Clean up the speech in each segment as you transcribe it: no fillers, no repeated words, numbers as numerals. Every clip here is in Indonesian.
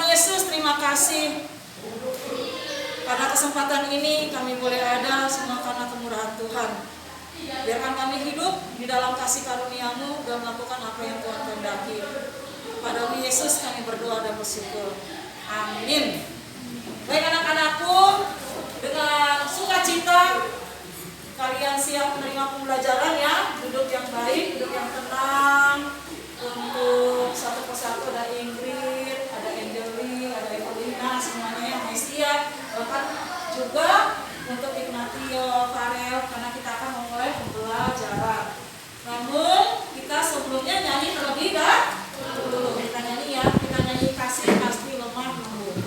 Yesus, terima kasih pada kesempatan ini kami boleh ada semua karena kemurahan Tuhan. Biarkan kami hidup di dalam kasih karunia-Mu dan melakukan apa yang Tuhan kehendaki. Kepada Yesus kami berdoa dan bersyukur. Amin. Baik anak-anakku, dengan sukacita kalian siap menerima pembelajaran ya. Duduk yang baik, duduk yang tenang. Untuk satu persatu ada Ingrid, ada Angeli, ada Evelina, semuanya yang siap. Bahkan juga untuk Ignatio, Farel, karena kita akan memulai pembelajaran. Namun kita sebelumnya nyanyi terlebih dahulu. Kita nyanyi ya, kita nyanyi kasih pasti lemah lembut.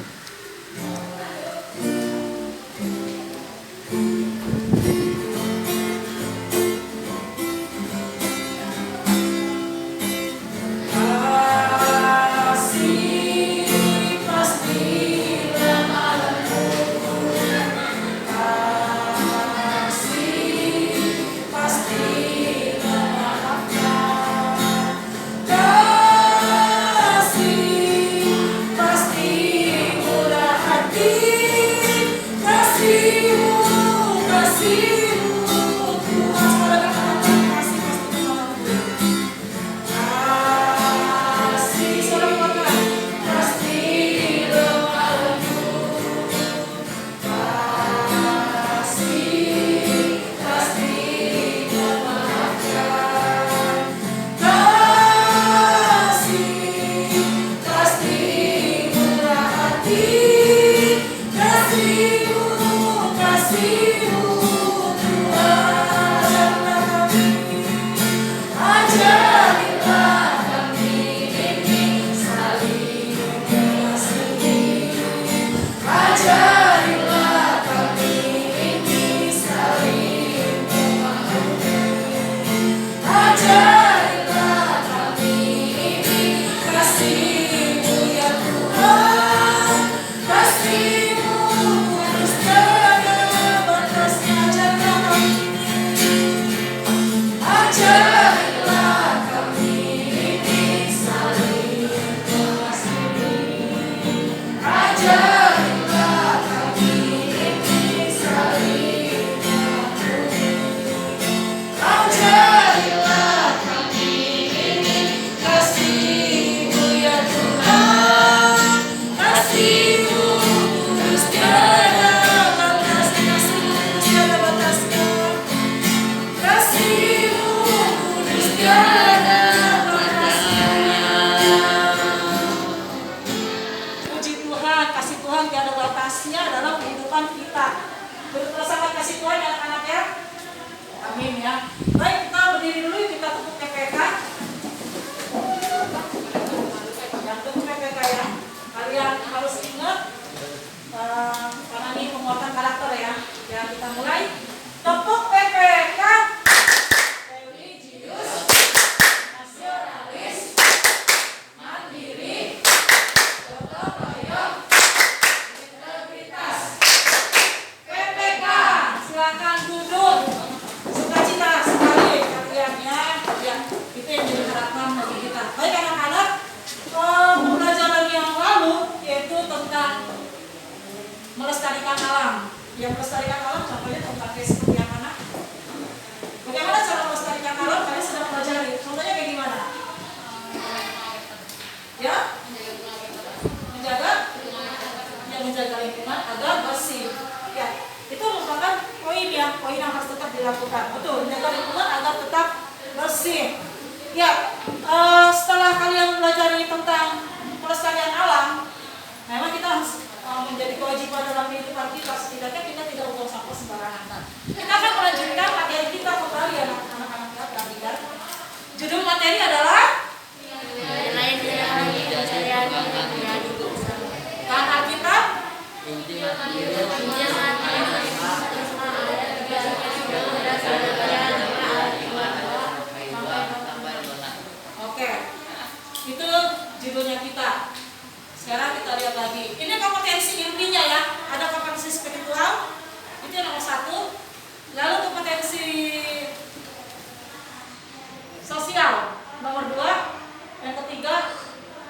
Sosial nomor 2, yang ketiga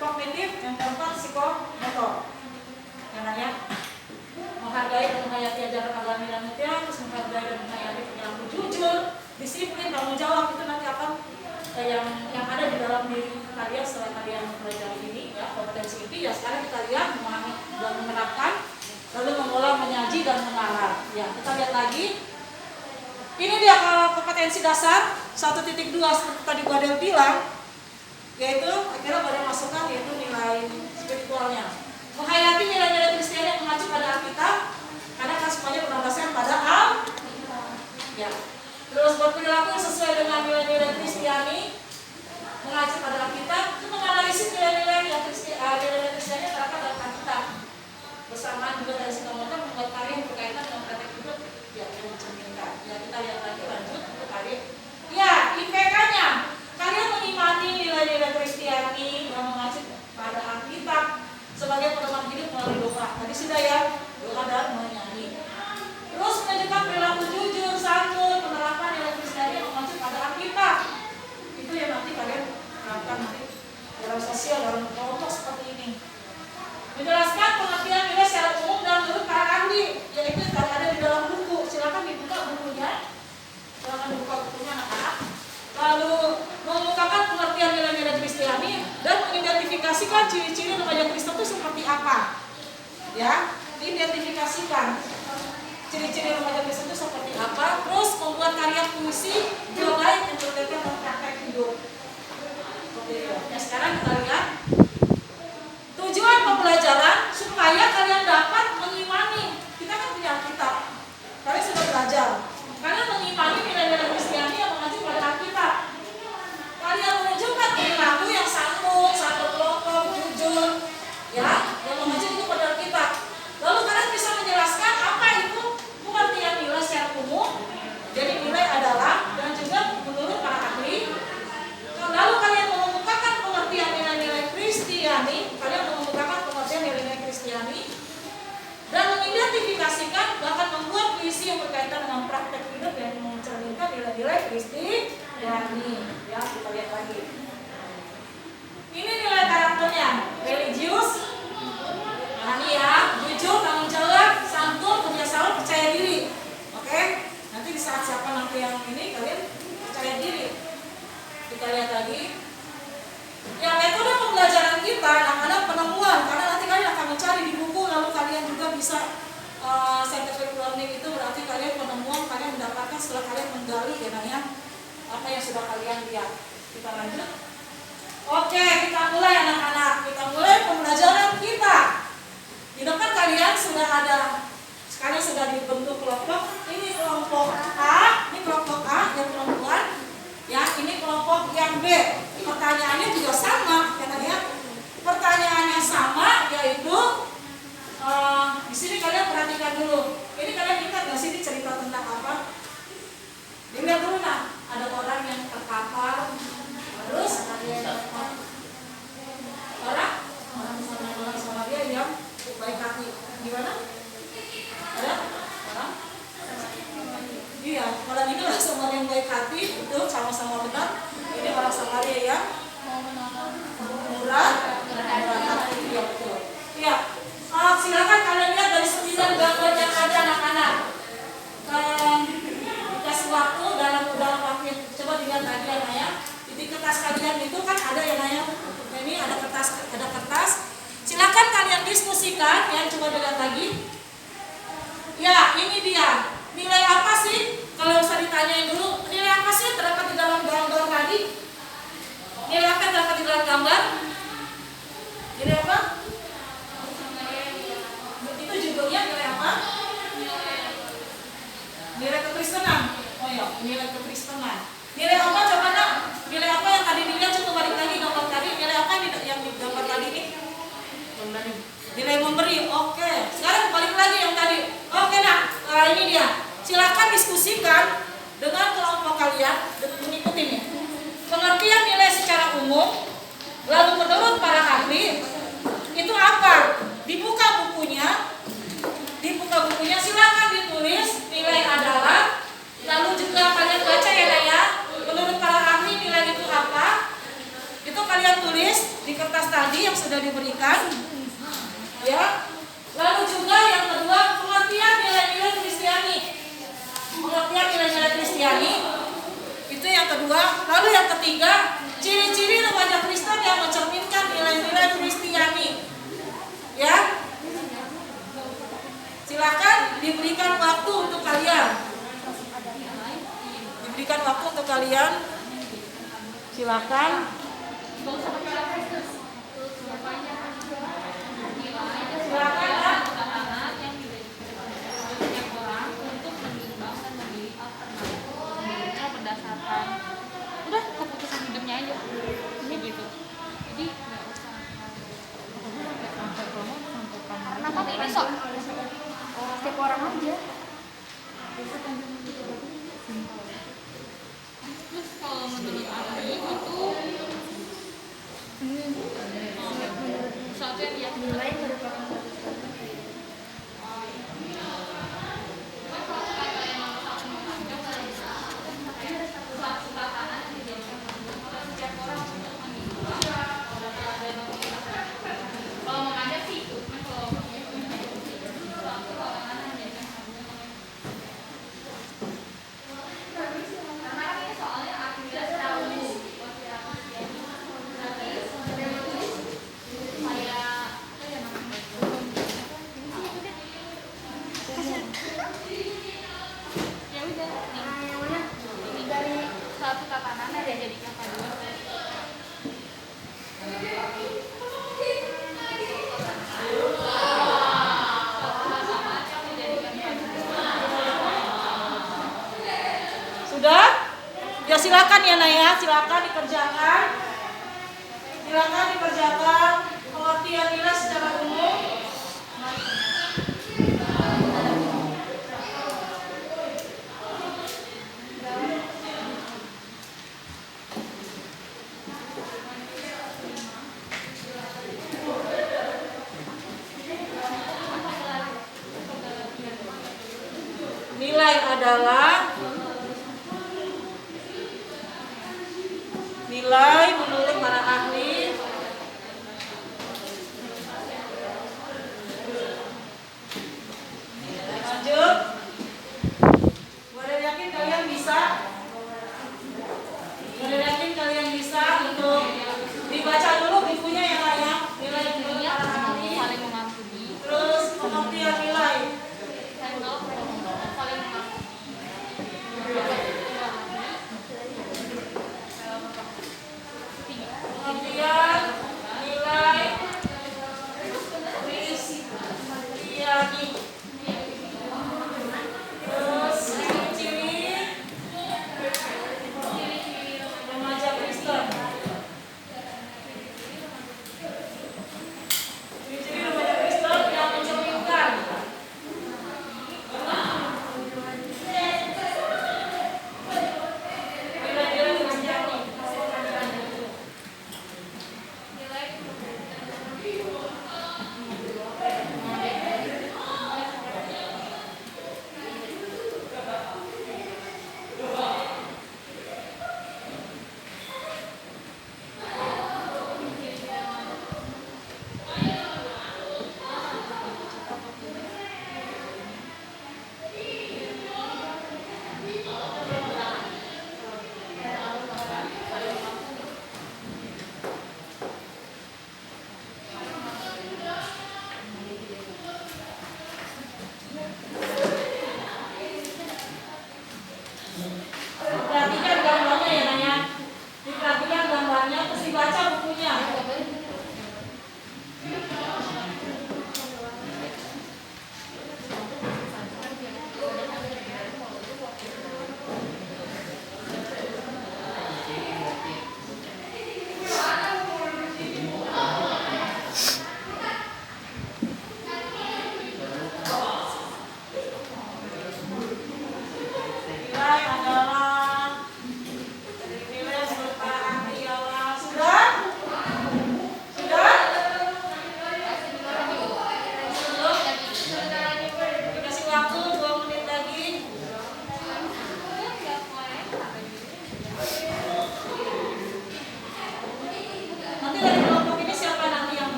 kognitif, yang keempat psikomotor. tanggung jawab itu nanti akan yang ada di dalam diri kalian setelah kalian mempelajari ini ya, kompetensi inti ya. Sekarang kita lihat memahami dan menerapkan, lalu mengolah, menyaji dan mengarang. Ya, kita lihat lagi. Ini dia kompetensi dasar 1.2 seperti tadi Bu Adel bilang, yaitu akhirnya pada masukkan yaitu nilai spiritualnya. Menghayati nilai-nilai Kristiani yang mengacu pada Alkitab, karena kan semuanya berdasarkan pada ya. Terus berperilaku sesuai dengan nilai-nilai Kristiani, mengacu pada Alkitab, itu menganalisis nilai-nilai yang Kristiani terdapat dalam Alkitab. Bersamaan juga dari segala macam membuat karya yang berkaitan dengan praktek hidup ya, yang mencerminkan. Ya, kita lihat lagi lanjut untuk karya. Ya, IPK-nya. Kalian mengimani nilai-nilai Kristiani yang mengacu pada Alkitab sebagai pedoman hidup melalui doa. Tadi sudah ya, doa dan menyanyi. Terus menunjukkan perilaku jujur, santun, penerapan nilai Kristiani yang mengacu pada Alkitab. Itu yang nanti kalian terapkan nanti dalam sosial, dalam kelompok seperti ini. Menjelaskan pengertian nilai secara umum dan menurut para ahli, yaitu ada di dalam buku. Silakan dibuka bukunya. Silakan dibuka bukunya anak-anak. Lalu mengungkapkan pengertian nilai-nilai Kristiani dan mengidentifikasikan ciri-ciri remaja Kristen itu seperti apa. Ya, diidentifikasikan ciri-ciri remaja Kristen itu seperti apa. Terus membuat karya puisi, jurnal, entertainment dan praktek hidup. Seperti itu. Ya, sekarang kita lihat tujuan pembelajaran supaya kalian dapat mengimani. Kita kan punya Alkitab. Kalian sudah belajar. Kalian mengimani nilai-nilai Kristiani yang mengacu pada Alkitab. Kalian menunjukkan perilaku yang santun, satu kelompok, jujur, ya, yang mengacu itu pada Alkitab. Lalu kalian bisa menjelaskan apa itu pengertian nilai secara umum. Jadi nilai adalah dan juga menurut para ahli. Lalu kalian mengemukakan pengertian nilai-nilai Kristiani. Kalian mengemukakan pengertian nilai-nilai Kristiani dan mengidentifikasikan bahkan membuat puisi yang berkaitan dengan praktek hidup yang mencerminkan nilai-nilai Kristiani. Ya, kita lihat lagi. Ini nilai karakternya: religius, ini ya, jujur, tanggung jawab, santun, kebiasaan, percaya diri. Oke? Nanti di saat siapa nanti yang ini kalian percaya diri. Kita lihat lagi. Ya, metode pembelajaran kita anak-anak penemuan, karena nanti kalian akan mencari di buku, lalu kalian juga bisa scientific learning itu berarti kalian penemuan, kalian mendapatkan setelah kalian menggali ya, apa yang sudah kalian lihat. Kita lanjut. Oke, kita mulai anak-anak. Kita mulai pembelajaran kita. Di depan kalian sudah ada, sekarang sudah dibentuk kelompok. Ini kelompok A, ini kelompok A yang perempuan. Ya, ini kelompok yang B. Pertanyaannya juga sama, katanya. Pertanyaannya sama, yaitu di sini kalian perhatikan dulu. Ini kalian ingat nggak sih ini cerita tentang apa? Dilihat dulu nah, ada orang yang terkapar, terus orang sama dia yang baik hati. Gimana? Ada orang? Iya, orang ini orang Samaria yang baik hati, itu sama-sama benar. Ini orang Samaria yang murah hati, ya betul. Iya, silakan kalian lihat dari 9 gambar yang ada anak-anak. Dikasih waktu dalam waktu yang coba dilihat lagi ya. Di kertas kalian itu kan ada ya Naya. Ini ada kertas. Silakan kalian diskusikan ya, coba dilihat lagi. Ya, ini dia. Nilai apa sih? Kalau bisa ditanyain dulu, nilai apa sih terdapat di dalam gambar tadi? Nilai apa yang terdapat di dalam gambar? Nilai apa? Itu judulnya nilai apa? Nilai kekristenan. Oh ya, nilai kekristenan. Nilai apa coba nak? Nilai apa yang tadi dilihat? Coba balik lagi gambar tadi. Nilai apa yang di gambar tadi ini? Nilai memberi. Oke. Sekarang balik lagi yang tadi. Oke nak, ini dia. Silakan diskusikan dengan kelompok kalian dan mengikuti ya. Pengertian nilai secara umum, lalu menurut para ahli itu apa? Dibuka bukunya, silakan ditulis nilai adalah, lalu juga kalian baca ya Naya. Menurut para ahli nilai itu apa? Itu kalian tulis di kertas tadi yang sudah diberikan, ya. Lalu juga yang kedua pengertian nilai-nilai Kristiani. Pengertian nilai-nilai Kristiani Itu yang kedua. Lalu yang ketiga, ciri-ciri remaja Kristen yang mencerminkan nilai-nilai Kristiani. Ya, silakan diberikan waktu untuk kalian. Diberikan waktu untuk kalian. Silakan. Silakan. Berdasarkan udah keputusan hidupnya aja ini gitu, jadi nggak usah karena kan ini sok setiap orang aja. Terus kalau menurut aku itu satu yang dia nilai merupakan ya silakan ya Naya, silakan dikerjakan. Silakan dikerjakan pengertian nilai secara umum. Nilai adalah nilai menurut para ahli lanjut. Boleh yakin kalian bisa? Boleh yakin kalian bisa untuk dibaca dulu bukunya ya Kak ya? Nilai menurut para ahli, paling mengampuni, terus pengertian nilai. paling mengampuni.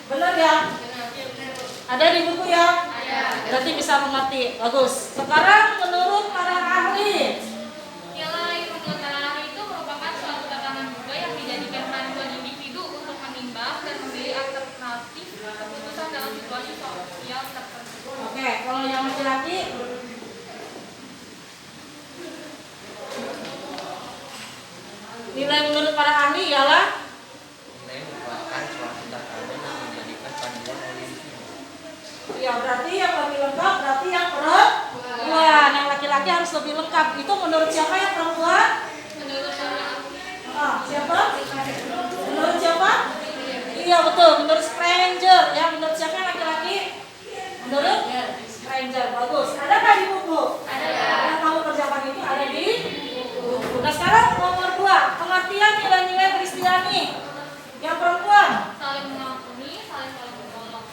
Benar ya? Ada di buku ya? Berarti bisa mengerti. Bagus. Sekarang menurut para ahli. Nilai menurut para ahli itu merupakan suatu tatanan juga yang dijadikan panduan individu untuk menimbang dan memilih alternatif keputusan dalam situasi sosial tertentu. Oke, kalau yang laki-laki nilai menurut para ahli ialah Nilai merupakan suatu tatanan yang menjadikan panduan oleh individu. ya berarti yang lebih lengkap berarti yang perempuan. Yang laki-laki harus lebih lengkap. Itu menurut siapa yang perempuan? Menurut para ahli, Siapa? Menurut siapa? Iya betul, menurut stranger. Ya, menurut siapa yang laki-laki? Menurut stranger. Bagus. Adakah di buku? Ada. Yang kamu kerjakan ini ada di buku. Nah sekarang nomor 2, pengertian nilai-nilai Kristiani. Yang perempuan saling mengampuni, saling menolong,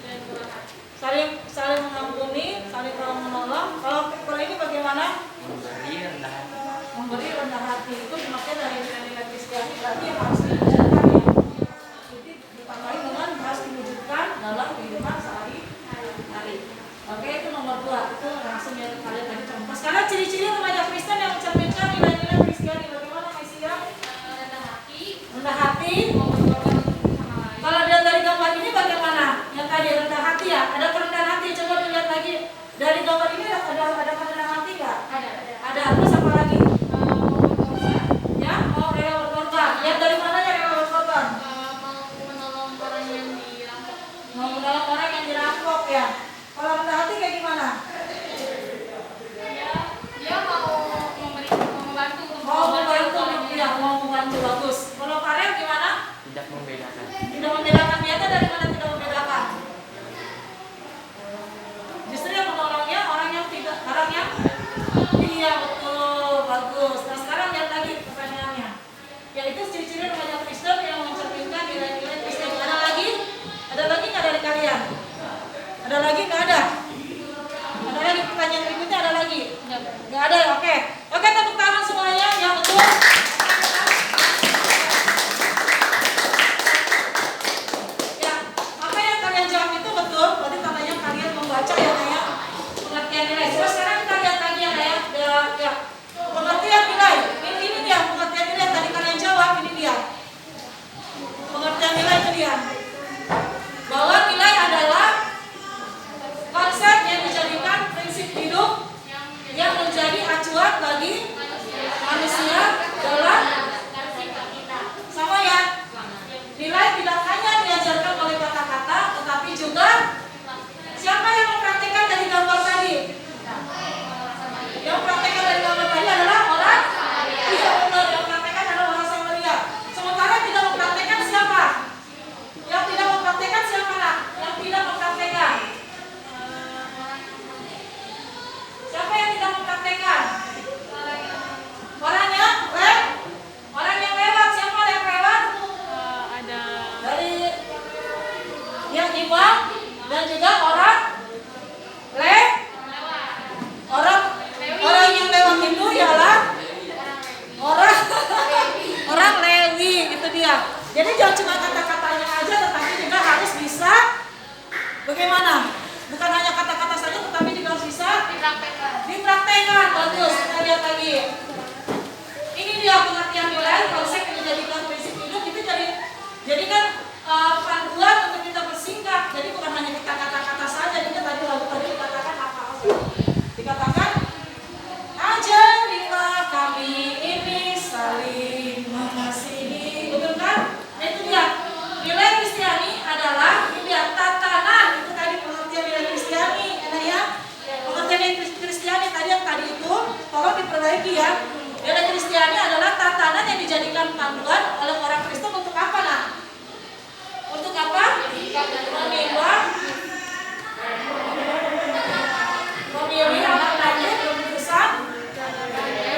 dan murah hati. saling mengampuni, saling menolong. Kalau ini bagaimana? Memberi rendah hati. Memberi rendah hati itu dimaksud dari nilai-nilai Kristiani, berarti yang harus diwujudkan ya. Jadi ditambahi dengan harus diwujudkan dalam kehidupan sehari-hari. Oke, itu nomor 2. Itu langsung ya kalian tadi contoh. Sekarang ciri-ciri remaja Kristen yang mencerminkan nilai-nilai Kristiani. Bagaimana Mesia? Rendah hati, Rendah hati. mau berkorban untuk sama lain. Kalau dilihat dari gambar ini bagaimana? Yang tadi rendah hati ya? Ada kerendahan hati. Coba dilihat lagi. Dari gambar ini ada kerendahan hati nggak? Ada. Terus apa lagi? Ya, mau rela berkorban. Lihat dari mana ya rela berkorban? Mau menolong orang yang dirampok. Mau menolong orang yang dirampok ya. Kalau rendah hati kayak gimana? Dia mau membantu untuk Mau membantu, orang yang ya, mau membantu bagus. Kalau Karel gimana? Tidak membedakan. Tidak membedakan. Ternyata dari mana tidak membedakan? Justru yang menolongnya orang yang tidak, orang yang iya betul, bagus. Nah sekarang lihat lagi pertanyaannya. Yaitu ciri-ciri remaja Kristen yang mencerminkan nilai-nilai Kristen. Ada lagi? Ada lagi nggak dari kalian? Ada lagi nggak ada? Ada lagi pertanyaan berikutnya ada lagi? Nggak ada. Oke. Oke, tepuk tangan semuanya. Yang betul. Ya, apa yang kalian jawab itu betul. Berarti tandanya kalian membaca ya, Naya. Pengertian nilai. Terus sekarang kita lihat lagi ya, Naya. Ya. Pengertian nilai. Ini dia pengertian nilai. Tadi kalian jawab. Ini dia. Pengertian nilai itu dia. Bahwa nilai adalah konsep yang dijadikan prinsip hidup yang menjadi acuan bagi manusia dalam sama ya. Nilai tidak hanya diajarkan oleh kata-kata, tetapi juga siapa yang mempraktikkan dari gambar tadi? Yang mempraktikkan dari gambar tadi adalah orang. Iya benar, yang mempraktikkan adalah orang Samaria. Sementara tidak mempraktikkan siapa? Yang tidak mempraktikkan siapa nak? Yang tidak mempraktikkan. Siapa yang tidak mempraktekkan? Orang yang lewat. Siapa yang lewat? Ada Dari yang imam dan juga orang orang yang lewat itu ialah orang Lewi, itu dia. Jadi jangan cuma kata-katanya aja, tetapi juga harus bisa bagaimana? Bukan hanya kata-kata saja, tetapi juga harus bisa dipraktekkan. Bagus, kita lihat lagi. Ini dia pengertian nilai, konsep yang dijadikan prinsip hidup itu jadikan panduan untuk kita bersingkat. Jadi bukan hanya kita kata-kata saja. Jadi tadi lagu tadi dikatakan apa? Dikatakan ajarilah kami ini saling mengasihi. Betul kan? Nah, itu dia. Nilai Kristiani adalah ini dia tatanan. Itu tadi pengertian nilai Kristiani, enak ya? Pengertian nilai Kristiani tadi yang tadi itu tolong diperbaiki ya. Nilai Kristiani adalah tatanan yang dijadikan panduan oleh orang Kristen untuk apa nak? Untuk apa? Menimbang, memilih anak lanjut keputusan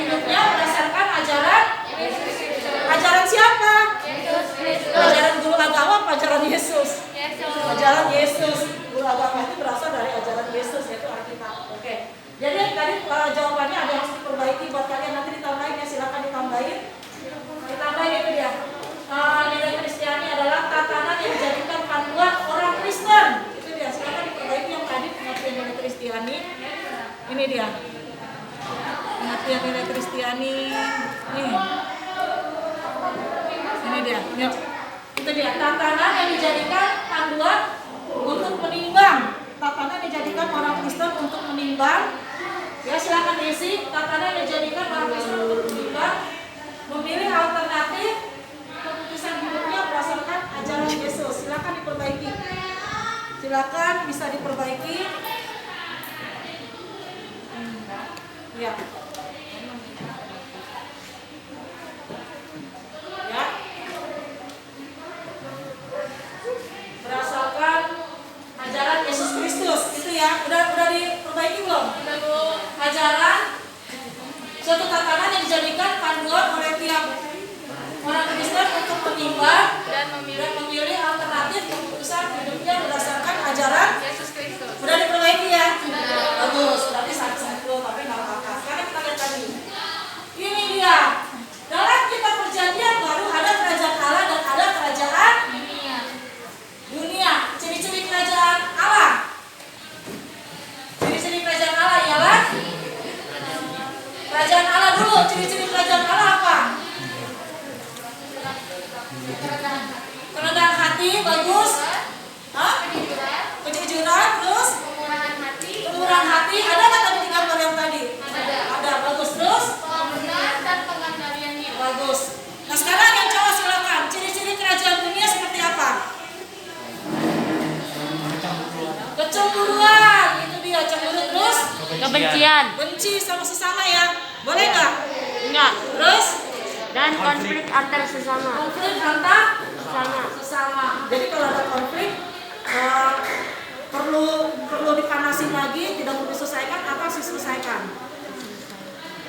hidupnya berdasarkan ajaran siapa? Ajaran guru agama, ajaran Yesus. Ajaran Yesus. Guru agama itu berasal dari ajaran Yesus, yaitu Alkitab. Oke. Jadi tadi jawabannya ada yang harus diperbaiki buat kalian, nanti ditambahin ya, silakan ditambahin itu dia. Nilai Kristiani adalah tatanan yang dijadikan ini dia. Pengertian nilai Kristiani. Nih. Ini dia. Yuk. Itu dia tatanan yang dijadikan panduan untuk menimbang. Tatanan yang dijadikan orang Kristen untuk menimbang. Ya silakan diisi. Tatanan yang dijadikan orang Kristen untuk menimbang. Memilih alternatif keputusan hidupnya berdasarkan ajaran Yesus. Silakan diperbaiki. Silakan bisa diperbaiki. Ya. Ya. Berdasarkan ajaran Yesus Kristus itu ya. Udah diperbaiki belum? Udah, Bu. Ajaran suatu tatanan yang dijadikan panduan oleh tiap orang Kristen untuk menimbang Dan dan memilih memilih alternatif keputusan hidupnya berdasarkan ajaran. Yesus Kristus. Udah diperbaiki ya? Udah. Bagus, berarti satu tapi nggak apa-apa. Sekarang kita lihat tadi. Ini dia. Dalam kitab perjanjian baru ada kerajaan Allah dan ada kerajaan Dunia. dunia. Ciri-ciri kerajaan Allah. Ciri-ciri kerajaan Allah ialah kerajaan Allah dulu. Ciri-ciri kerajaan Allah apa? Kerendahan hati, bagus. Hah? Kejujuran, terus Kemurahan hati. kemurahan hati. Ada nggak tadi di gambar yang tadi? Ada. Ada, bagus. Terus Benar dan pengendalian hidup. bagus. Nah sekarang yang cowok silakan. Ciri-ciri kerajaan dunia seperti apa? Kecemburuan, itu dia cemburu, terus Kebencian. benci sama sesama ya. Boleh nggak? Enggak. Terus Dan konflik antar sesama. konflik antar Sesama. sesama. Jadi kalau ada konflik perlu dipanasin lagi, tidak mau diselesaikan, apa harus diselesaikan?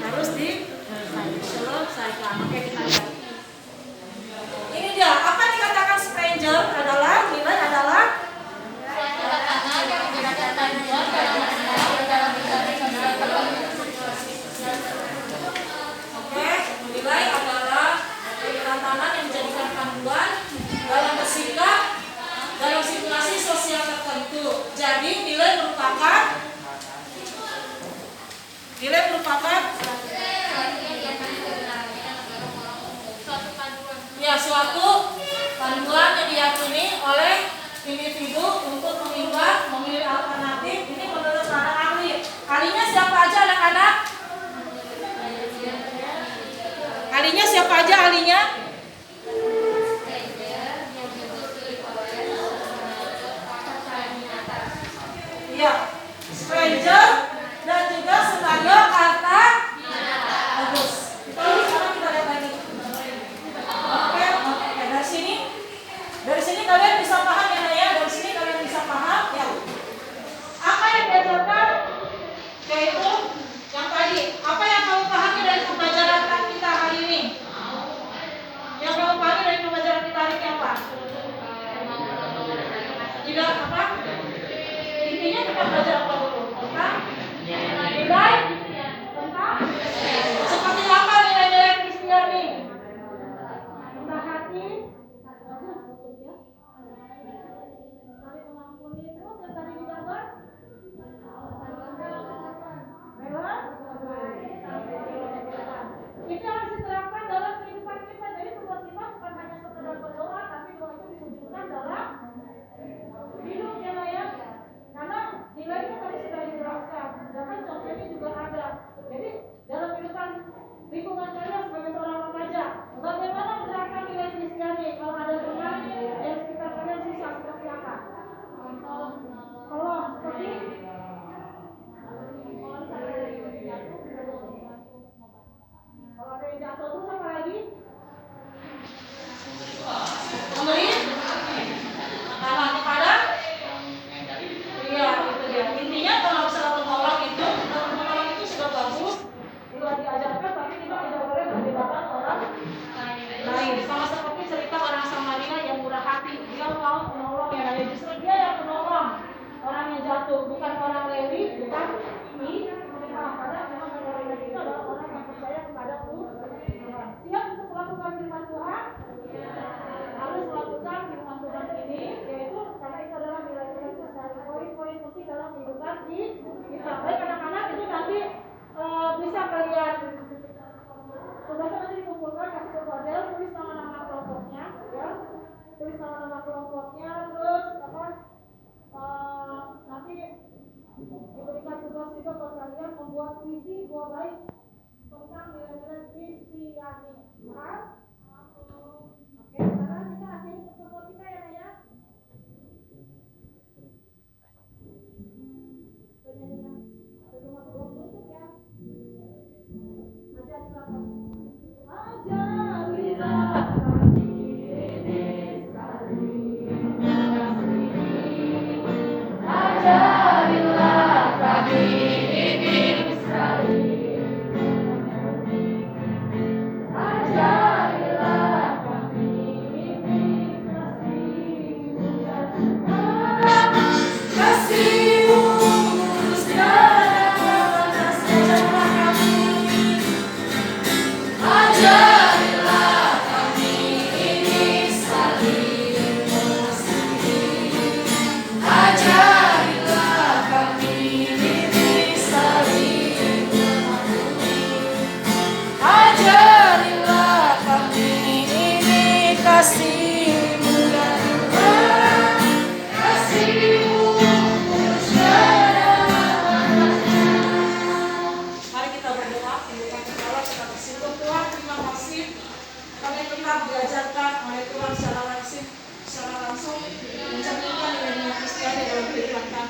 Harus diselesaikan. Oke, kita lihat. Ini dia, apa yang dikatakan stranger adalah nilai adalah Suatu tatanan yang menjadikan panduan dalam mengenal dalam mencari kebenaran. oke, nilai adalah tatanan yang menjadikan panduan dalam bersikap dalam situasi sosial tertentu. Jadi nilai merupakan Suatu panduan. ya suatu panduan yang diyakini oleh individu untuk menimbang, memilih alternatif. Ini menurut para ahli. Ahlinya siapa aja anak-anak? Ahlinya siapa aja ahlinya? Iya, stranger dan juga skenario kata bagus. Sekarang kita lihat lagi. Oke, dari sini kalian bisa paham ya, Naya? Dari sini kalian bisa paham ya. Apa yang diajarkan? Yaitu yang tadi. Apa yang kamu pahami dari pembelajaran kita hari ini? Yang kamu pahami dari pembelajaran kita hari ini apa? Tidak apa? Intinya kita belajar apa dulu? Tentang nilai, tentang seperti apa nilai-nilai Kristiani? Tentang hati, bagus ya. Saling mengampuni itu yang tadi digambar. Rela? Itu harus diterapkan dalam kehidupan kita. Jadi tugas kita bukan hanya sekedar berdoa, tapi doa itu diwujudkan dalam hidup ya, Naya. Karena nilainya tadi sudah dijelaskan, sedangkan contohnya juga ada. Jadi dalam kehidupan lingkungan kalian sebagai seorang remaja, bagaimana menerapkan nilai Kristiani kalau ada teman yang sekitar kalian susah seperti apa? Kalau seperti kalau ada yang jatuh terus apa lagi? Memberi makanan kepada. Iya, itu dia. Intinya kalau misalnya menolong itu sudah bagus, sudah diajarkan, tapi kita tidak boleh membedakan orang lain. Sama seperti cerita orang Samaria yang murah hati, dia mau menolong yang lain. Justru dia yang menolong orang yang jatuh, bukan orang Lewi, bukan ini. Padahal memang orang Lewi itu adalah orang yang percaya kepada Tuhan. Siap untuk melakukan firman Tuhan, harus melakukan firman Tuhan ini, yaitu karena itu adalah nilai-nilai dari poin-poin penting dalam kehidupan kita. Baik anak-anak, itu nanti nama kelompoknya, terus nanti diberikan tugas juga buat kalian membuat puisi dua bait tentang nilai-nilai Kristiani. Paham? Oke, sekarang kita akhiri pertemuan kita ya.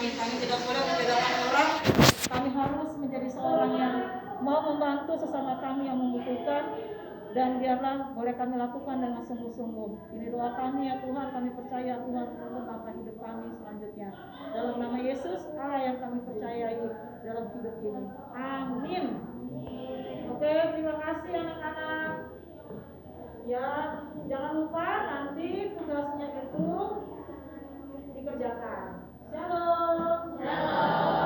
Kami tidak boleh membedakan orang. Kami harus menjadi seorang yang mau membantu sesama kami yang membutuhkan, dan biarlah boleh kami lakukan dengan sungguh-sungguh. Ini doa kami ya Tuhan, kami percaya Tuhan untuk tata hidup kami selanjutnya. Dalam nama Yesus Allah yang kami percayai dalam hidup ini. Amin. Oke, terima kasih anak-anak. Ya, jangan lupa nanti tugasnya itu